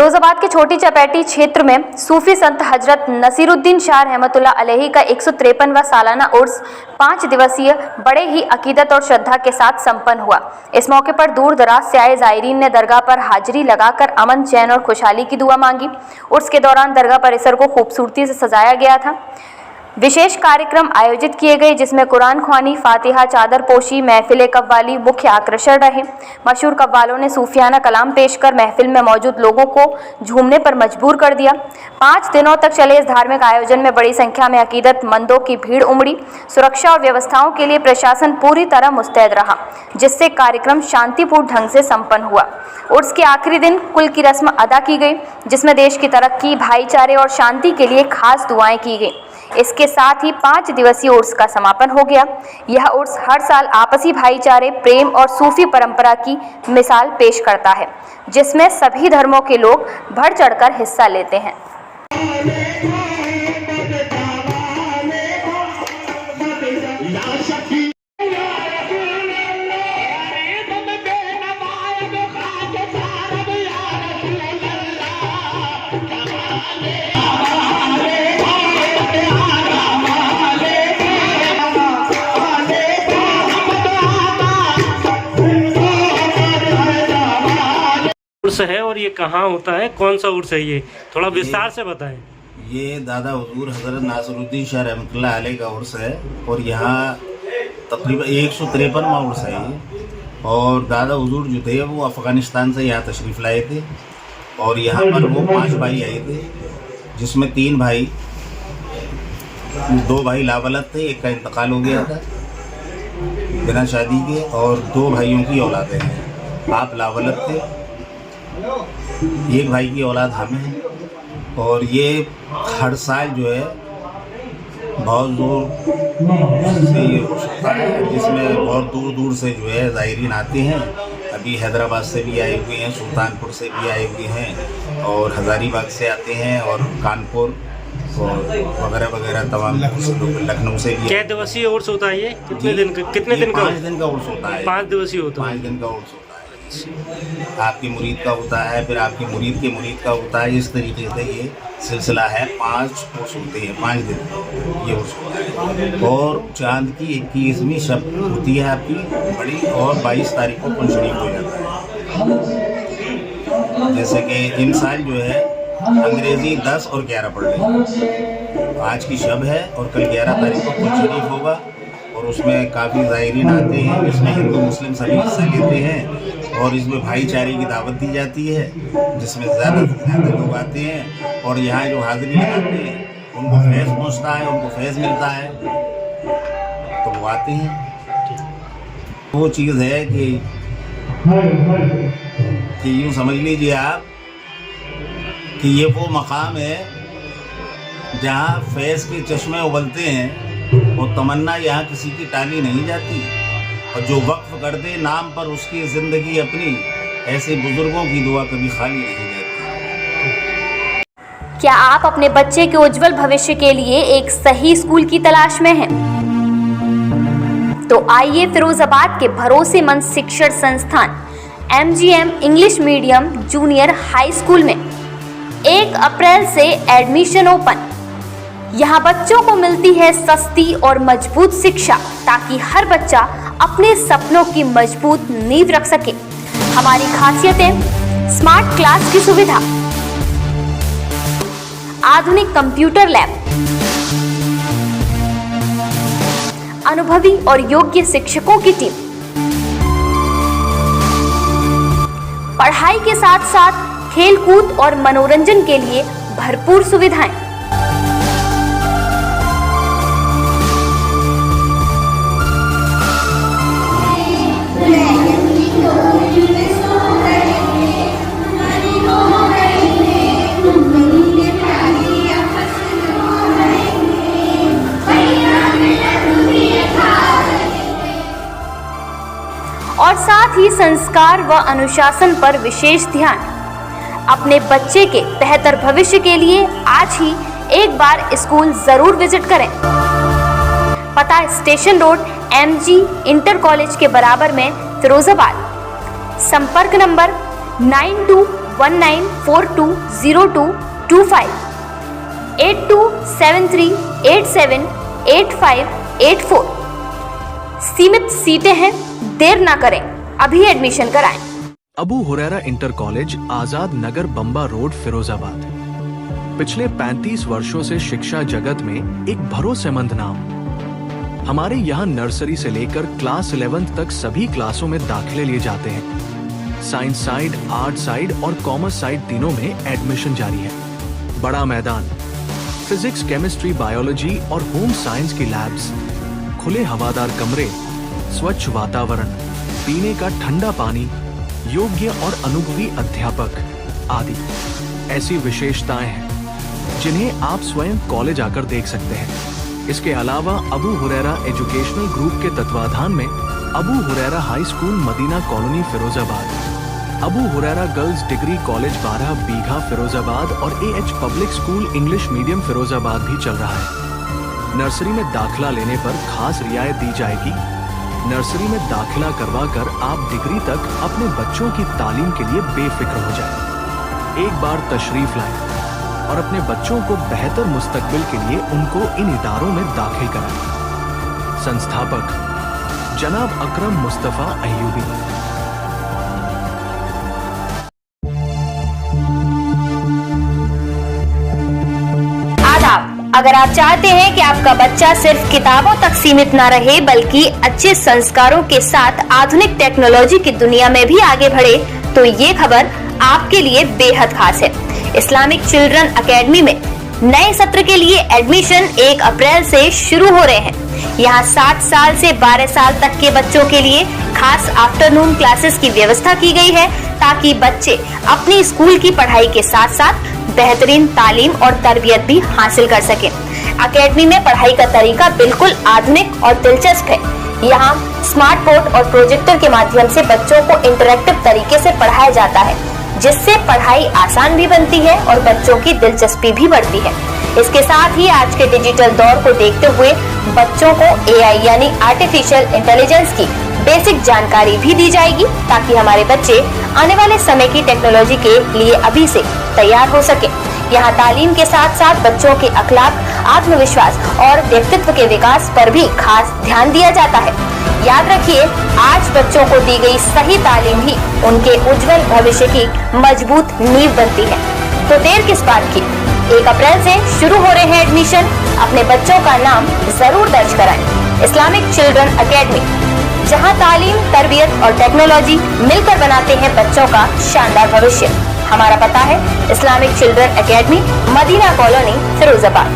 फिरोजाबाद के छोटी चपैटी क्षेत्र में सूफी संत हजरत नसीरुद्दीन शाह रहमतुल्लाह अलैहि का 153वां सालाना उर्स 5 दिवसीय बड़े ही अकीदत और श्रद्धा के साथ संपन्न हुआ। इस मौके पर दूर दराज से आए जायरीन ने दरगाह पर हाजिरी लगाकर अमन, चैन और खुशहाली की दुआ मांगी। उर्स के दौरान दरगाह परिसर को खूबसूरती से सजाया गया था। विशेष कार्यक्रम आयोजित किए गए जिसमें कुरान ख्वानी, फातिहा, चादर पोशी, महफिल कव्वाली मुख्य आकर्षण रहे। मशहूर कव्वालों ने सूफियाना कलाम पेश कर महफिल में मौजूद लोगों को झूमने पर मजबूर कर दिया। 5 दिनों तक चले इस धार्मिक आयोजन में बड़ी संख्या में अकीदतमंदों की भीड़ उमड़ी। सुरक्षा और व्यवस्थाओं के लिए प्रशासन पूरी तरह मुस्तैद रहा, जिससे कार्यक्रम शांतिपूर्ण ढंग से संपन्न हुआ। उर्स के आखिरी दिन कुल की रस्म अदा की गई, जिसमें देश की तरक्की, भाईचारे और शांति के लिए खास दुआएं की गई। इसके साथ ही 5 दिवसीय उर्स का समापन हो गया। यह उर्स हर साल आपसी भाईचारे, प्रेम और सूफी परंपरा की मिसाल पेश करता है, जिसमें सभी धर्मों के लोग बढ़ चढ़कर हिस्सा लेते हैं। उर्स है और ये कहाँ होता है, कौन सा उर्स है, ये थोड़ा विस्तार से बताएं। ये दादा हुजूर हज़रत नासिरुद्दीन शाह रहमतुल्लाह अलैह का उर्स है और यहाँ तकरीबन 153वां उर्स है ये। और दादा हुजूर जो थे वो अफ़गानिस्तान से यहाँ तशरीफ़ लाए थे और यहाँ पर वो 5 भाई आए थे, जिसमें 3 भाई, 2 भाई लावलद थे, एक का इंतकाल हो गया था बिना शादी के, और 2 भाइयों की औलादें हैं। आप लावलद थे, एक भाई की औलाद हम हैं। और ये हर साल जो है बहुत जोर से ये उर्स होता है, जिसमें बहुत दूर दूर से जो है ज़ायरीन आते हैं। अभी हैदराबाद से भी आए हुए हैं, सुल्तानपुर से भी आए हुए हैं और हज़ारीबाग से आते हैं और कानपुर और वगैरह वगैरह तमाम लखनऊ से भी। क्या दिवसीय उर्स होता है ये? कितने दिन का 5 दिन का उर्स होता है। 5 दिवसीय होता है। 5 दिन का उर्स होता है। आपकी मुरीद का होता है, फिर आपकी मुरीद के मुरीद का होता है। इस तरीके से ये सिलसिला है। 5 उर्स होते हैं, 5 दिन ये उर्स होता है। और चांद की 21वीं शब होती है आपकी बड़ी, और 22 तारीख को कुल शरीफ हो जाता है। जैसे कि इन साल जो है अंग्रेज़ी 10 और 11 पढ़ रही। आज की शब है और कल 11 तारीख को कुल शरीफ होगा और उसमें काफ़ी ज़ायरीन आते हैं, जिसमें हिंदू मुस्लिम सभी हिस्सा लेते हैं और इसमें भाईचारे की दावत दी जाती है, जिसमें ज़्यादा से ज़्यादा लोग आते हैं और यहाँ जो हाज़िरी लगाते हैं उनको फैज़ पहुँचता है, उनको फैज़ मिलता है, तो वो आते हैं। वो चीज़ है कि यूँ समझ लीजिए आप कि ये वो मकाम है जहाँ फैज़ के चश्मे उबलते हैं और तमन्ना यहाँ किसी की टाली नहीं जाती। और जो वक्फ कर दे नाम पर उसकी ज़िंदगी अपनी, ऐसे बुजुर्गों की दुआ कभी खाली नहीं जाती। क्या आप अपने बच्चे के उज्जवल भविष्य के लिए एक सही स्कूल की तलाश में हैं? तो आइए फिरोजाबाद के भरोसेमंद शिक्षण संस्थान MGM English medium junior high school में 1 अप्रैल से एडमिशन ओपन। यहाँ बच्चों को मिलती है सस्ती और मजबूत शिक्षा, ताकि हर बच्चा अपने सपनों की मजबूत नींव रख सके। हमारी खासियतें: स्मार्ट क्लास की सुविधा, आधुनिक कंप्यूटर लैब, अनुभवी और योग्य शिक्षकों की टीम, पढ़ाई के साथ साथ खेलकूद और मनोरंजन के लिए भरपूर सुविधाएं। और साथ ही संस्कार व अनुशासन पर विशेष ध्यान। अपने बच्चे के बेहतर भविष्य के लिए आज ही एक बार स्कूल जरूर विजिट करें। पता station road MG inter college के बराबर में फिरोजाबाद। संपर्क नंबर 92 19420225, 8273878584। सीमित सीटें हैं, देर ना करें, अभी एडमिशन कराएं। अबू हुरैरा इंटर कॉलेज, आजाद नगर, बम्बा रोड, फिरोजाबाद। पिछले 35 वर्षों से शिक्षा जगत में एक भरोसेमंद नाम। हमारे यहाँ नर्सरी से लेकर क्लास 11th तक सभी क्लासों में दाखिले लिए जाते हैं। साइंस साइड, आर्ट साइड और कॉमर्स साइड तीनों में एडमिशन जारी है। बड़ा मैदान, फिजिक्स, केमिस्ट्री, बायोलॉजी और होम साइंस की लैब्स, खुले हवादार कमरे, स्वच्छ वातावरण, पीने का ठंडा पानी, योग्य और अनुभवी अध्यापक आदि ऐसी विशेषताएं हैं जिन्हें आप स्वयं कॉलेज आकर देख सकते हैं। इसके अलावा अबू हुरैरा एजुकेशनल ग्रुप के तत्वाधान में Abu Huraira high school, Madina colony, Firozabad, Abu Huraira girls degree college 12 बीघा, फिरोजाबाद और AH public school English medium, Firozabad भी चल रहा है। नर्सरी में दाखिला लेने पर खास रियायत दी जाएगी। नर्सरी में दाखिला करवाकर आप डिग्री तक अपने बच्चों की तालीम के लिए बेफिक्र हो जाएं। एक बार तशरीफ लाएं और अपने बच्चों को बेहतर मुस्तकबिल के लिए उनको इन इदारों में दाखिल कराएं। संस्थापक जनाब अकरम मुस्तफा अय्यूबी। आदाब। अगर आप चाहते हैं कि आपका बच्चा सिर्फ किताबों तक सीमित न रहे बल्कि अच्छे संस्कारों के साथ आधुनिक टेक्नोलॉजी की दुनिया में भी आगे बढ़े, तो ये खबर आपके लिए बेहद खास है। इस्लामिक चिल्ड्रन एकेडमी में नए सत्र के लिए एडमिशन 1 अप्रैल से शुरू हो रहे हैं। यहाँ 7 साल से 12 साल तक के बच्चों के लिए खास आफ्टरनून क्लासेस की व्यवस्था की गई है ताकि बच्चे अपनी स्कूल की पढ़ाई के साथ साथ बेहतरीन तालीम और तरबियत भी हासिल कर सकें। एकेडमी में पढ़ाई का तरीका बिल्कुल आधुनिक और दिलचस्प है। यहाँ स्मार्ट बोर्ड और प्रोजेक्टर के माध्यम से बच्चों को इंटरैक्टिव तरीके से पढ़ाया जाता है, जिससे पढ़ाई आसान भी बनती है और बच्चों की दिलचस्पी भी बढ़ती है। इसके साथ ही आज के डिजिटल दौर को देखते हुए बच्चों को AI यानी आर्टिफिशियल इंटेलिजेंस की बेसिक जानकारी भी दी जाएगी ताकि हमारे बच्चे आने वाले समय की टेक्नोलॉजी के लिए अभी से तैयार हो सके। यहाँ तालीम के साथ साथ बच्चों के अखलाक, आत्मविश्वास और व्यक्तित्व के विकास पर भी खास ध्यान दिया जाता है। याद रखिए, आज बच्चों को दी गई सही तालीम ही उनके उज्जवल भविष्य की मजबूत नींव बनती है। तो देर किस बात की, 1 अप्रैल से शुरू हो रहे हैं एडमिशन। अपने बच्चों का नाम जरूर दर्ज कराएं। इस्लामिक चिल्ड्रन एकेडमी, जहां तालीम, तरबियत और टेक्नोलॉजी मिलकर बनाते हैं बच्चों का शानदार भविष्य। हमारा पता है Islamic children academy, Madina colony, Firozabad.